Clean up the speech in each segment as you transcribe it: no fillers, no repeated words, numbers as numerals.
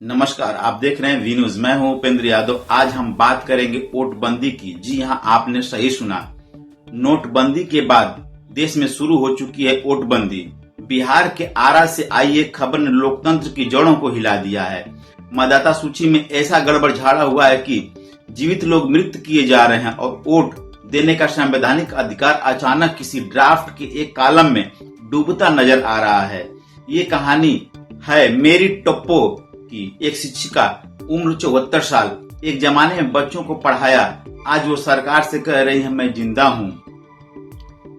नमस्कार, आप देख रहे हैं वी न्यूज। मैं हूं उपेंद्र यादव। आज हम बात करेंगे नोटबंदी की। जी हां, आपने सही सुना। नोटबंदी के बाद देश में शुरू हो चुकी है नोटबंदी। बिहार के आरा से आई एक खबर ने लोकतंत्र की जड़ों को हिला दिया है। मतदाता सूची में ऐसा गड़बड़ झाड़ा हुआ है कि जीवित लोग मृत किए जा रहे हैं और वोट देने का संवैधानिक अधिकार अचानक किसी ड्राफ्ट के एक कॉलम में डूबता नजर आ रहा है। ये कहानी है मेरी टप्पो की। एक शिक्षिका, उम्र 74 साल, एक जमाने में बच्चों को पढ़ाया। आज वो सरकार से कह रही है मैं जिंदा हूँ,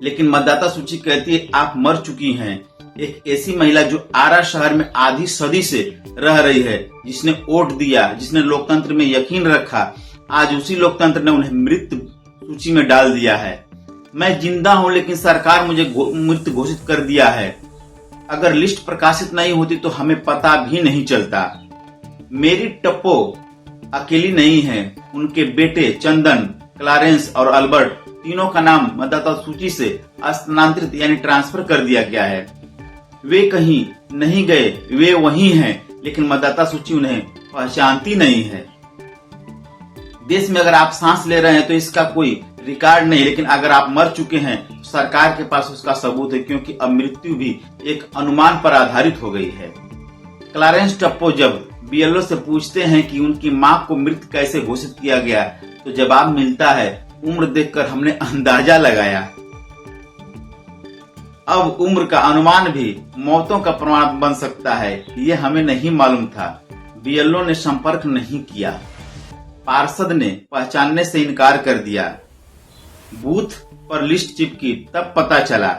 लेकिन मतदाता सूची कहती है आप मर चुकी हैं। एक ऐसी महिला जो आरा शहर में आधी सदी से रह रही है, जिसने वोट दिया, जिसने लोकतंत्र में यकीन रखा, आज उसी लोकतंत्र ने उन्हें मृत सूची में डाल दिया है। मैं जिंदा हूँ लेकिन सरकार मुझे मृत घोषित कर दिया है। अगर लिस्ट प्रकाशित नहीं होती तो हमें पता भी नहीं चलता। मेरी टप्पो अकेली नहीं है। उनके बेटे चंदन, क्लारेंस और अल्बर्ट, तीनों का नाम मतदाता सूची से स्थानांतरित यानी ट्रांसफर कर दिया गया है। वे कहीं नहीं गए, वे वहीं हैं, लेकिन मतदाता सूची उन्हें पहचानती नहीं है। देश में अगर आप सांस ले रहे हैं तो इसका कोई रिकॉर्ड नहीं, लेकिन अगर आप मर चुके हैं तो सरकार के पास उसका सबूत है, क्योंकि अब मृत्यु भी एक अनुमान पर आधारित हो गई है। क्लारेंस टप्पो जब बीएलओ से पूछते हैं कि उनकी मां को मृत कैसे घोषित किया गया, तो जवाब मिलता है उम्र देखकर हमने अंदाजा लगाया। अब उम्र का अनुमान भी मौतों का प्रमाण बन सकता है, ये हमें नहीं मालूम था। बीएलओ ने संपर्क नहीं किया, पार्षद ने पहचानने से इनकार कर दिया। बूथ पर लिस्ट चिपकी तब पता चला।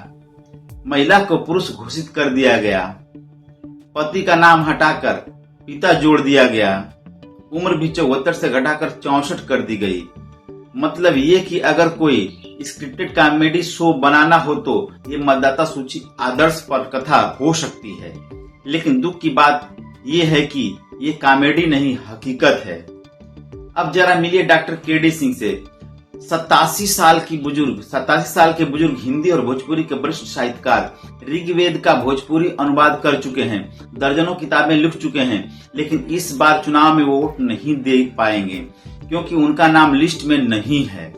महिला को पुरुष घोषित कर दिया गया। पति का नाम हटाकर पिता जोड़ दिया गया। उम्र भी 74 से घटाकर 64 कर दी गई। मतलब ये कि अगर कोई स्क्रिप्टेड कॉमेडी शो बनाना हो तो ये मतदाता सूची आदर्श पटकथा हो सकती है, लेकिन दुख की बात ये है कि ये कॉमेडी नहीं, हकीकत है। अब जरा मिलिए डॉक्टर केडी सिंह से। 87 साल के बुजुर्ग हिंदी और भोजपुरी के वरिष्ठ साहित्यकार, ऋग्वेद का भोजपुरी अनुवाद कर चुके हैं, दर्जनों किताबें लिख चुके हैं, लेकिन इस बार चुनाव में वो वोट नहीं दे पाएंगे क्योंकि उनका नाम लिस्ट में नहीं है,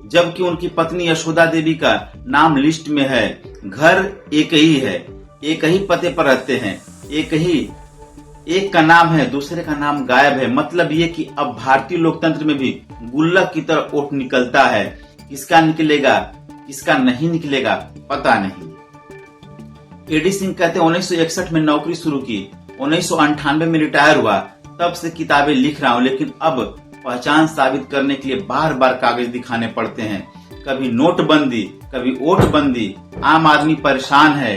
जबकि उनकी पत्नी यशोदा देवी का नाम लिस्ट में है। घर एक ही है, एक ही पते पर रहते हैं, एक का नाम है, दूसरे का नाम गायब है। मतलब ये कि अब भारतीय लोकतंत्र में भी गुल्लक की तरह वोट निकलता है। किसका निकलेगा, किसका नहीं निकलेगा, पता नहीं। केडी सिंह कहते हैं 1961 में नौकरी शुरू की, 1998 में रिटायर हुआ, तब से किताबें लिख रहा हूँ, लेकिन अब पहचान साबित करने के लिए बार बार कागज दिखाने पड़ते हैं। कभी नोटबंदी, कभी वोटबंदी। आम आदमी परेशान है।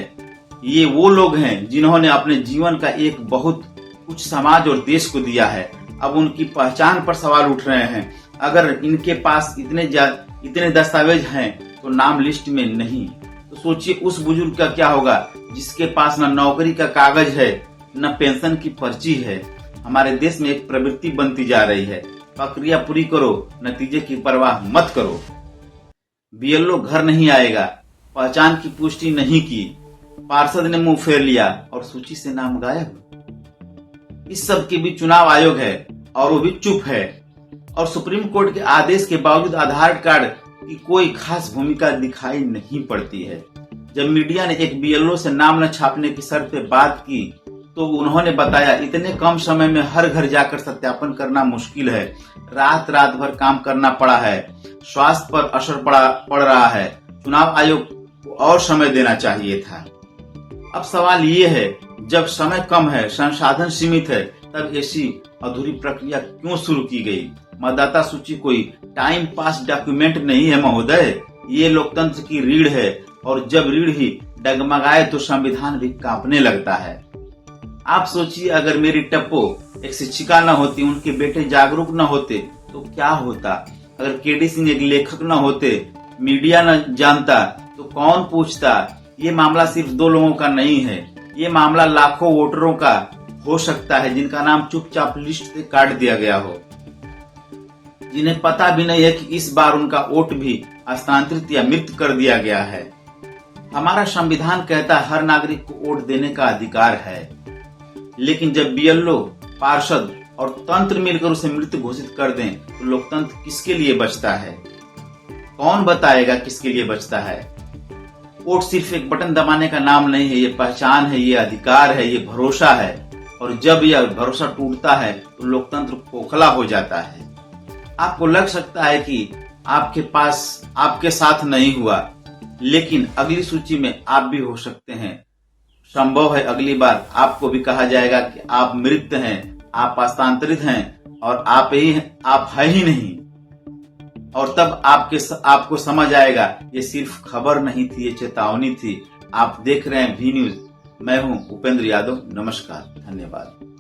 ये वो लोग हैं जिन्होंने अपने जीवन का एक बहुत कुछ समाज और देश को दिया है। अब उनकी पहचान पर सवाल उठ रहे हैं। अगर इनके पास इतने दस्तावेज हैं तो नाम लिस्ट में नहीं, तो सोचिए उस बुजुर्ग का क्या होगा जिसके पास न नौकरी का कागज है, न पेंशन की पर्ची है। हमारे देश में एक प्रवृत्ति बनती जा रही है, प्रक्रिया पूरी करो, नतीजे की परवाह मत करो। बीएलओ घर नहीं आएगा, पहचान की पुष्टि नहीं की, पार्षद ने मुंह फेर लिया और सूची से नाम गायब। इस सब के बीच चुनाव आयोग है और वो भी चुप है, और सुप्रीम कोर्ट के आदेश के बावजूद आधार कार्ड की कोई खास भूमिका दिखाई नहीं पड़ती है। जब मीडिया ने एक बीएलओ से नाम न छापने की शर्त पे बात की तो उन्होंने बताया इतने कम समय में हर घर जाकर सत्यापन करना मुश्किल है, रात भर काम करना पड़ा है, स्वास्थ्य पर असर पड़ रहा है, चुनाव आयोग को और समय देना चाहिए था। अब सवाल ये है, जब समय कम है, संसाधन सीमित है, तब ऐसी अधूरी प्रक्रिया क्यों शुरू की गई? मतदाता सूची कोई टाइम पास डॉक्यूमेंट नहीं है महोदय, ये लोकतंत्र की रीढ़ है, और जब रीढ़ ही डगमगाए तो संविधान भी कांपने लगता है। आप सोचिए, अगर मेरी टप्पो एक शिक्षिका न होती, उनके बेटे जागरूक न होते तो क्या होता? अगर केडी सिंह एक लेखक न होते, मीडिया न जानता तो कौन पूछता? ये मामला सिर्फ 2 लोगों का नहीं है, ये मामला लाखों वोटरों का हो सकता है जिनका नाम चुपचाप लिस्ट से काट दिया गया हो, जिन्हें पता भी नहीं है कि इस बार उनका वोट भी स्थानांतरित या मृत कर दिया गया है। हमारा संविधान कहता है हर नागरिक को वोट देने का अधिकार है, लेकिन जब बीएलओ पार्षद और तंत्र मिलकर उसे मृत घोषित कर दें तो लोकतंत्र किसके लिए बचता है? कौन बताएगा किसके लिए बचता है? वोट सिर्फ एक बटन दबाने का नाम नहीं है, ये पहचान है, ये अधिकार है, ये भरोसा है। और जब यह भरोसा टूटता है तो लोकतंत्र खोखला हो जाता है। आपको लग सकता है कि आपके पास आपके साथ नहीं हुआ, लेकिन अगली सूची में आप भी हो सकते हैं। संभव है अगली बार आपको भी कहा जाएगा कि आप मृत हैं, आप हस्तांतरित हैं और आप है ही नहीं। और तब आपको समझ आएगा ये सिर्फ खबर नहीं थी, ये चेतावनी थी। आप देख रहे हैं वी न्यूज। मैं हूं उपेंद्र यादव। नमस्कार, धन्यवाद।